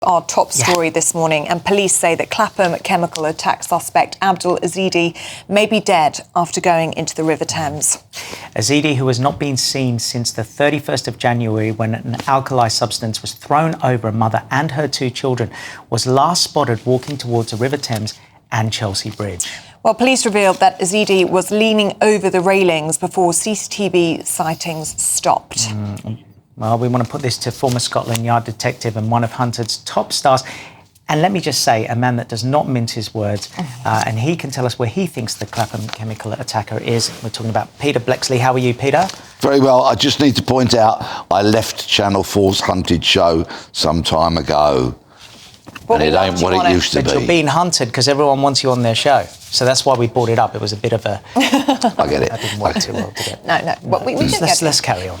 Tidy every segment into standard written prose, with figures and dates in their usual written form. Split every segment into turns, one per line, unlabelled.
Our top story this morning, and police say that Clapham chemical attack suspect Abdul Azidi may be dead after going into the River Thames.
Azidi, who has not been seen since the 31st of January when an alkali substance was thrown over a mother and her two children, was last spotted walking towards the River Thames and Chelsea Bridge.
Well, police revealed that Azidi was leaning over the railings before CCTV sightings stopped.
Well, we want to put this to former Scotland Yard detective and one of Hunter's top stars. And let me just say, a man that does not mince his words, and he can tell us where he thinks the Clapham chemical attacker is. We're talking about Peter Bleksley. How are you, Peter?
Very well. I just need to point out I left Channel 4's Hunted show some time ago. And it ain't what it used to be.
But you're being hunted because everyone wants you on their show. So that's why we brought it up. It was a bit of a...
I get it.
I didn't work too well, did it?
No. Well,
Let's carry on.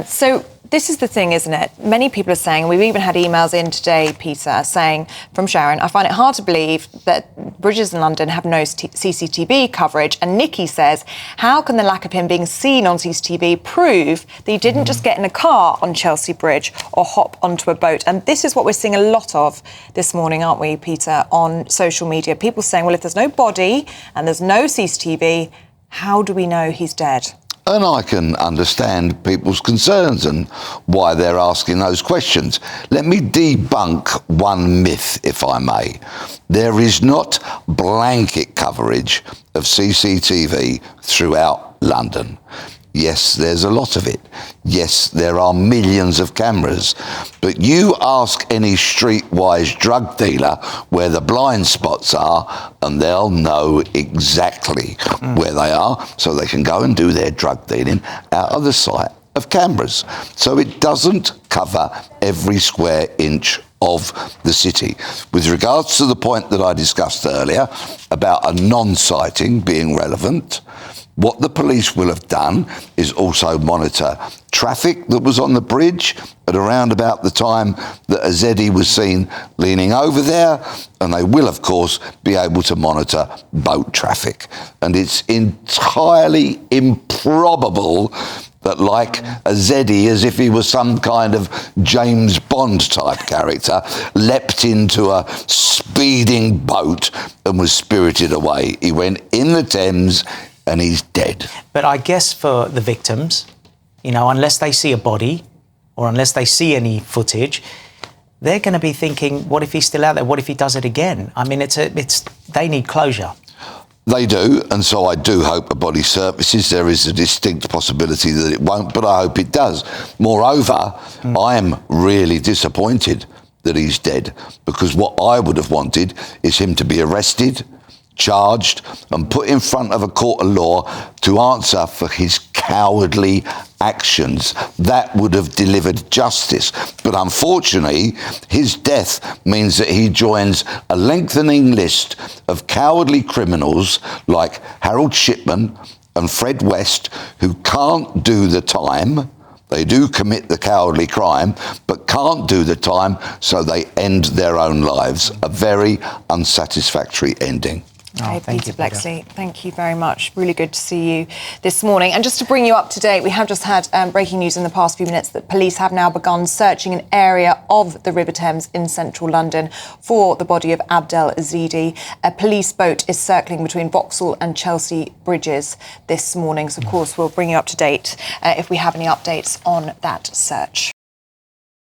So this is the thing, isn't it? Many people are saying, we've even had emails in today, Peter, saying from Sharon, I find it hard to believe that bridges in London have no CCTV coverage. And Nikki says, how can the lack of him being seen on CCTV prove that he didn't just get in a car on Chelsea Bridge or hop onto a boat? And this is what we're seeing a lot of this morning, aren't we, Peter, on social media? People saying, well, if there's no body and there's no CCTV, how do we know he's dead?
And I can understand people's concerns and why they're asking those questions. Let me debunk one myth, if I may. There is not blanket coverage of CCTV throughout London. Yes, there's a lot of it. Yes, there are millions of cameras. But you ask any streetwise drug dealer where the blind spots are, and they'll know exactly where they are, so they can go and do their drug dealing out of the sight of cameras. So it doesn't cover every square inch of the city. With regards to the point that I discussed earlier about a non-sighting being relevant, what the police will have done is also monitor traffic that was on the bridge at around about the time that Azedi was seen leaning over there, and they will, of course, be able to monitor boat traffic. And it's entirely improbable that, like Azedi, as if he was some kind of James Bond type character, leapt into a speeding boat and was spirited away. He went in the Thames and he's dead.
But I guess for the victims, you know, unless they see a body or unless they see any footage, they're going to be thinking, what if he's still out there? What if he does it again? I mean, they need closure.
They do, and so I do hope a body surfaces. There is a distinct possibility that it won't, but I hope it does. Moreover, I am really disappointed that he's dead, because what I would have wanted is him to be arrested, charged and put in front of a court of law to answer for his cowardly actions. That would have delivered justice. But unfortunately, his death means that he joins a lengthening list of cowardly criminals like Harold Shipman and Fred West, who can't do the time. They do commit the cowardly crime, but can't do the time, so they end their own lives. A very unsatisfactory ending.
Okay, Peter Bleksley, thank you very much. Really good to see you this morning. And just to bring you up to date, we have just had breaking news in the past few minutes that police have now begun searching an area of the River Thames in central London for the body of Abdel Azidi. A police boat is circling between Vauxhall and Chelsea bridges this morning. So, of course, we'll bring you up to date if we have any updates on that search.